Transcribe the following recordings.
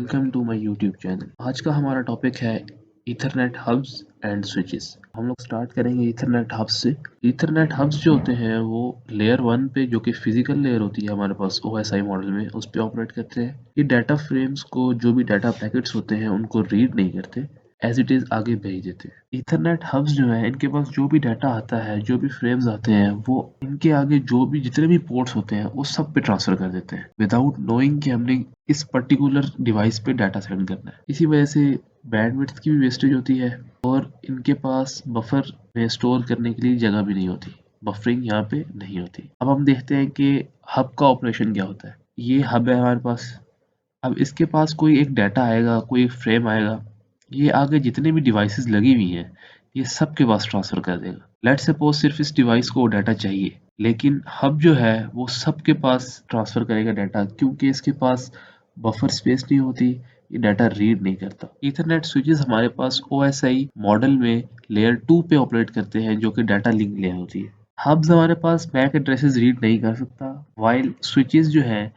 Welcome to my YouTube channel. आज का हमारा टॉपिक है ईथरनेट हब्स एंड स्विचेस। हम लोग स्टार्ट करेंगे ईथरनेट हब्स से। ईथरनेट हब्स जो होते हैं वो लेयर 1 पे, जो कि फिजिकल लेयर होती है हमारे पास OSI मॉडल में, उस पे ऑपरेट करते हैं। ये डाटा फ्रेम्स को, जो भी डाटा पैकेट्स होते हैं उनको रीड नहीं करते, एज इट इज आगे भेज देते हैं। ईथरनेट हब्स जो है, इनके पास जो भी डाटा आता है, जो भी फ्रेम्स आते हैं, वो इनके आगे जो भी जितने भी पोर्ट्स होते हैं वो सब पे ट्रांसफर कर देते हैं विदाउट नोइंग कि हमने इस पर्टिकुलर डिवाइस पे डाटा सेंड करना है। इसी वजह से बैंडविड्थ की भी वेस्टेज होती है और इनके पास बफर में स्टोर करने के लिए जगह भी नहीं होती। बफरिंग यहाँ पे नहीं होती। अब हम देखते हैं कि हब का ऑपरेशन क्या होता है। ये हब है हमारे पास। अब इसके पास कोई एक डाटा आएगा, कोई एक फ्रेम आएगा, ये आगे जितने भी डिवाइसेस लगी हुई हैं ये सब के पास ट्रांसफर कर देगा। लेट्स सपोज सिर्फ इस डिवाइस को डाटा चाहिए, लेकिन हब जो है वो सबके पास ट्रांसफर करेगा डाटा, क्योंकि इसके पास बफर स्पेस नहीं होती, ये डाटा रीड नहीं करता। ईथरनेट स्विचेस हमारे पास OSI मॉडल में लेयर 2 पे ऑपरेट करते हैं, जो कि डाटा लिंक लेयर होती है। हब्स हमारे पास मैक एड्रेसेस रीड नहीं कर सकता, वाइल स्विचेस जो है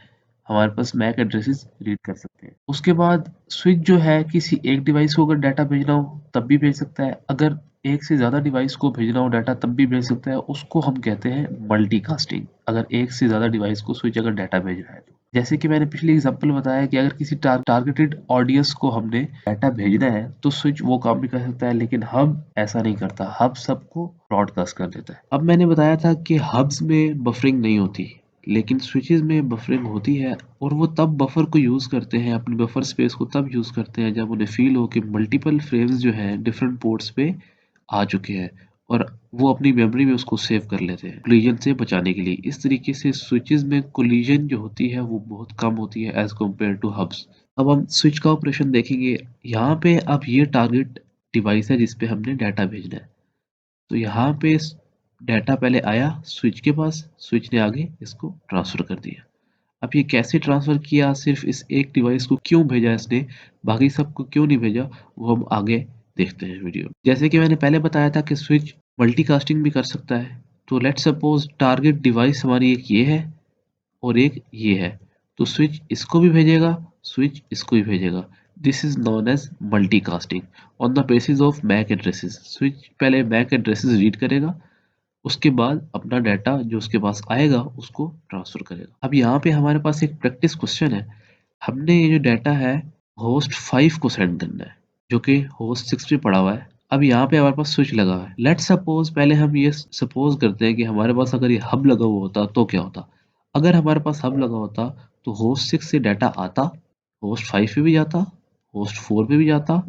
हमारे पास मैक एड्रेसेस रीड कर सकते हैं। उसके बाद स्विच जो है किसी एक डिवाइस को अगर डाटा भेजना हो तब भी भेज सकता है, अगर एक से ज़्यादा डिवाइस को भेजना हो डाटा तब भी भेज सकता है। उसको हम कहते हैं मल्टीकास्टिंग, अगर एक से ज़्यादा डिवाइस को स्विच अगर डाटा भेज रहा है तो। जैसे कि मैंने पिछले एग्जांपल बताया कि अगर किसी टारगेटेड ऑडियंस को हमने डाटा भेजना है तो स्विच वो काम भी कर सकता है, लेकिन हब ऐसा नहीं करता। हब सबको ब्रॉडकास्ट कर देता है। अब मैंने बताया था कि हब्स में बफरिंग नहीं होती, लेकिन स्विचेस में बफरिंग होती है, और वो तब बफर को यूज़ करते हैं, अपनी बफर स्पेस को तब यूज़ करते हैं जब उन्हें फील हो कि मल्टीपल फ्रेम्स जो हैं डिफरेंट पोर्ट्स पे आ चुके हैं, और वो अपनी मेमोरी में उसको सेव कर लेते हैं कोलिजन से बचाने के लिए। इस तरीके से स्विचेस में कोलिजन जो होती है वो बहुत कम होती है एज कम्पेयर टू हब्स। अब हम स्विच का ऑपरेशन देखेंगे। यहाँ पे अब ये टारगेट डिवाइस है जिसपे हमने डाटा भेजना है। तो यहाँ पे डाटा पहले आया स्विच के पास, स्विच ने आगे इसको ट्रांसफर कर दिया। अब ये कैसे ट्रांसफर किया, सिर्फ इस एक डिवाइस को क्यों भेजा इसने, बाकी सबको क्यों नहीं भेजा, वो हम आगे देखते हैं वीडियो में। जैसे कि मैंने पहले बताया था कि स्विच मल्टीकास्टिंग भी कर सकता है। तो लेट्स सपोज टारगेट डिवाइस हमारी एक ये है और एक ये है, तो स्विच इसको भी भेजेगा, स्विच इसको भी भेजेगा। This is known as multicasting on the basis of MAC addresses. Switch पहले मैक एड्रेसेस रीड करेगा, उसके बाद अपना डाटा जो उसके पास आएगा उसको ट्रांसफर करेगा। अब यहाँ पे हमारे पास एक प्रैक्टिस क्वेश्चन है। हमने ये जो डाटा है होस्ट 5 को सेंड करना है, जो कि होस्ट 6 पे पड़ा हुआ है। अब यहाँ पे हमारे पास स्विच लगा हुआ है। लेट्स सपोज, पहले हम ये सपोज करते हैं कि हमारे पास अगर ये हब लगा हुआ होता तो क्या होता। अगर हमारे पास हब लगा होता तो होस्ट 6 से डाटा आता, होस्ट 5 पे भी जाता, होस्ट 4 पे भी जाता,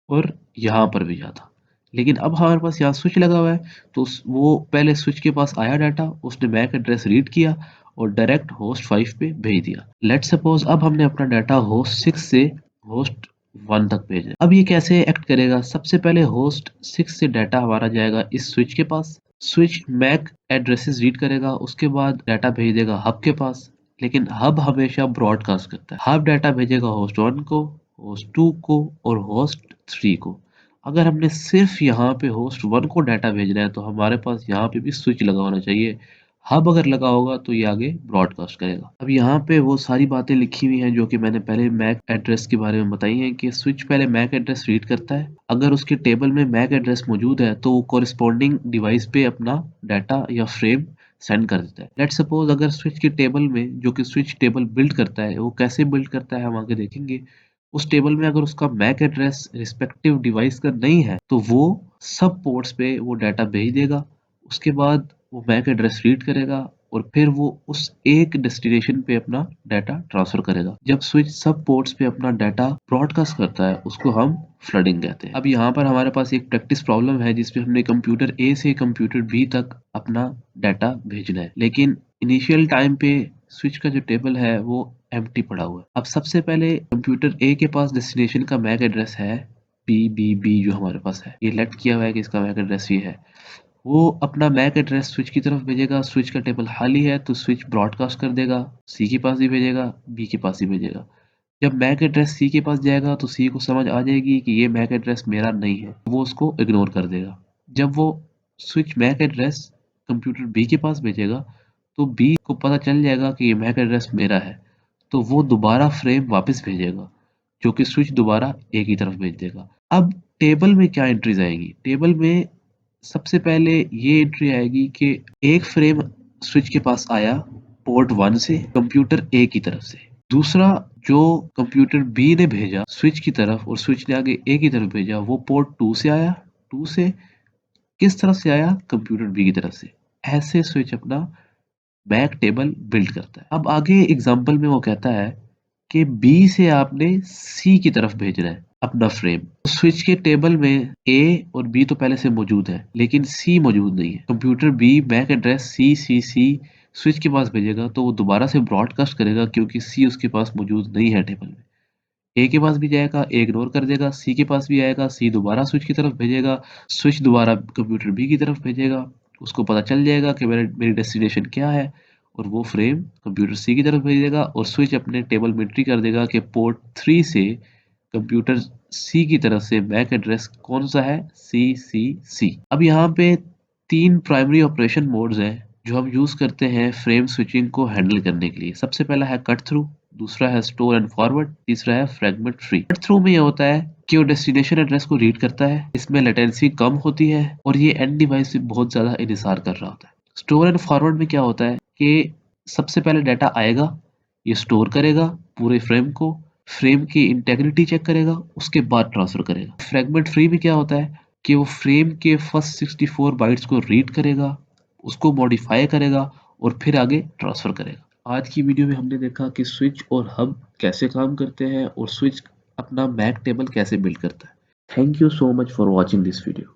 और यहाँ पर भी जाता। लेकिन अब हमारे पास यहाँ स्विच लगा हुआ है, तो वो पहले स्विच के पास आया डाटा, उसने मैक एड्रेस रीड किया और डायरेक्ट होस्ट 5 पे भेज दिया। लेट्स सपोज अब हमने अपना डाटा होस्ट 6 से होस्ट 1 तक भेजा। अब ये कैसे एक्ट करेगा, सबसे पहले होस्ट 6 से डाटा हमारा जाएगा इस स्विच के पास। स्विच मैक एड्रेसेस रीड करेगा, उसके बाद डाटा भेज देगा हब के पास। लेकिन हब हमेशा ब्रॉडकास्ट करता है। हब डाटा भेजेगा होस्ट 1 को, होस्ट 2 को और होस्ट 3 को। अगर हमने सिर्फ यहाँ पे होस्ट 1 को डाटा भेजना है तो हमारे पास यहाँ पे भी स्विच लगा होना चाहिए। हब अगर लगा होगा तो ये आगे ब्रॉडकास्ट करेगा। अब यहाँ पे वो सारी बातें लिखी हुई हैं जो कि मैंने पहले मैक एड्रेस के बारे में बताई हैं, कि स्विच पहले मैक एड्रेस रीड करता है। अगर उसके टेबल में मैक एड्रेस मौजूद है तो वो कोरिस्पोंडिंग डिवाइस पे अपना डाटा या फ्रेम सेंड कर देता है। लेट्स सपोज अगर स्विच के टेबल में, जो कि स्विच टेबल बिल्ड करता है, वो कैसे बिल्ड करता है हम आगे देखेंगे। उस टेबल में अगर उसका मैक एड्रेस रिस्पेक्टिव डिवाइस का नहीं है तो वो सब पोर्ट्स पे वो डाटा भेज देगा। उसके बाद वो मैक एड्रेस रीड करेगा और फिर वो उस एक डेस्टिनेशन पे अपना डाटा ट्रांसफर करेगा। जब स्विच सब पोर्ट्स पे अपना डाटा ब्रॉडकास्ट करता है उसको हम फ्लडिंग कहते हैं। अब यहाँ पर हमारे पास एक प्रैक्टिस प्रॉब्लम है जिसपे हमने कंप्यूटर ए से कंप्यूटर बी तक अपना डाटा भेजना है, लेकिन इनिशियल टाइम पे स्विच का जो टेबल है वो एम्प्टी पड़ा हुआ है। अब सबसे पहले कंप्यूटर ए के पास डेस्टिनेशन का मैक एड्रेस है बी जो हमारे पास है, ये लेट किया हुआ है कि इसका मैक एड्रेस ये है। वो अपना मैक एड्रेस स्विच की तरफ भेजेगा। स्विच का टेबल खाली है तो स्विच ब्रॉडकास्ट कर देगा, सी के पास भी भेजेगा, बी के पास ही भेजेगा। जब मैक एड्रेस सी के पास जाएगा तो सी को समझ आ जाएगी कि ये मैक एड्रेस मेरा नहीं है, वो उसको इग्नोर कर देगा। जब वो switch MAC address computer B के पास भेजेगा तो बी को पता चल जाएगा कि ये मैक एड्रेस मेरा है, तो वो दोबारा फ्रेम वापस भेजेगा। जो कि स्विच दोबारा ए की तरफ भेज देगा। अब टेबल में क्या एंट्रीज आएगी? टेबल में सबसे पहले ये एंट्री आएगी कि एक फ्रेम स्विच के पास आया पोर्ट 1 से कंप्यूटर ए की तरफ से। दूसरा जो कंप्यूटर बी ने भेजा स्विच की तरफ और स्विच ने आगे ए की तरफ भेजा वो पोर्ट 2 से आया। 2 से किस तरफ से आया? कंप्यूटर बी की तरफ से। ऐसे स्विच अपना बैक टेबल बिल्ड करता है। अब आगे एग्जांपल में वो कहता है कि बी से आपने सी की तरफ भेजना है अपना फ्रेम। स्विच के टेबल में ए और बी तो पहले से मौजूद है लेकिन सी मौजूद नहीं है। Computer B back address C switch के पास भेजेगा तो वो दोबारा से ब्रॉडकास्ट करेगा क्योंकि सी उसके पास मौजूद नहीं है टेबल में। ए के पास भी जाएगा, ए इग्नोर कर देगा, सी के पास भी आएगा, सी दोबारा स्विच की तरफ भेजेगा, स्विच दोबारा कंप्यूटर बी की तरफ भेजेगा। उसको पता चल जाएगा कि मेरी डेस्टिनेशन क्या है और वो फ्रेम कंप्यूटर सी की तरफ भेजेगा और स्विच अपने टेबल में एंट्री कर देगा कि पोर्ट 3 से कंप्यूटर सी की तरफ से मैक एड्रेस कौन सा है? सी। अब यहाँ पे 3 प्राइमरी ऑपरेशन मोड्स हैं जो हम यूज करते हैं फ्रेम स्विचिंग को हैंडल करने के लिए। सबसे पहला है कट थ्रू, दूसरा है स्टोर एंड फॉरवर्ड, तीसरा है फ्रेगमेंट फ्री। कट थ्रू में ये होता है कि वो डेस्टिनेशन एड्रेस को रीड करता है, इसमें लेटेंसी कम होती है और ये एंड डिवाइस से बहुत ज्यादा इंतजार कर रहा होता है। स्टोर एंड फॉरवर्ड में क्या होता है कि सबसे पहले डाटा आएगा, ये स्टोर करेगा पूरे फ्रेम को, फ्रेम की इंटेग्रिटी चेक करेगा, उसके बाद ट्रांसफर करेगा। फ्रेगमेंट फ्री में क्या होता है कि वो फ्रेम के फर्स्ट 64 बाइट्स को रीड करेगा, उसको मॉडिफाई करेगा और फिर आगे ट्रांसफर करेगा। आज की वीडियो में हमने देखा कि स्विच और हब कैसे काम करते हैं और स्विच अपना मैक टेबल कैसे बिल्ड करता है। Thank you so much for watching this video.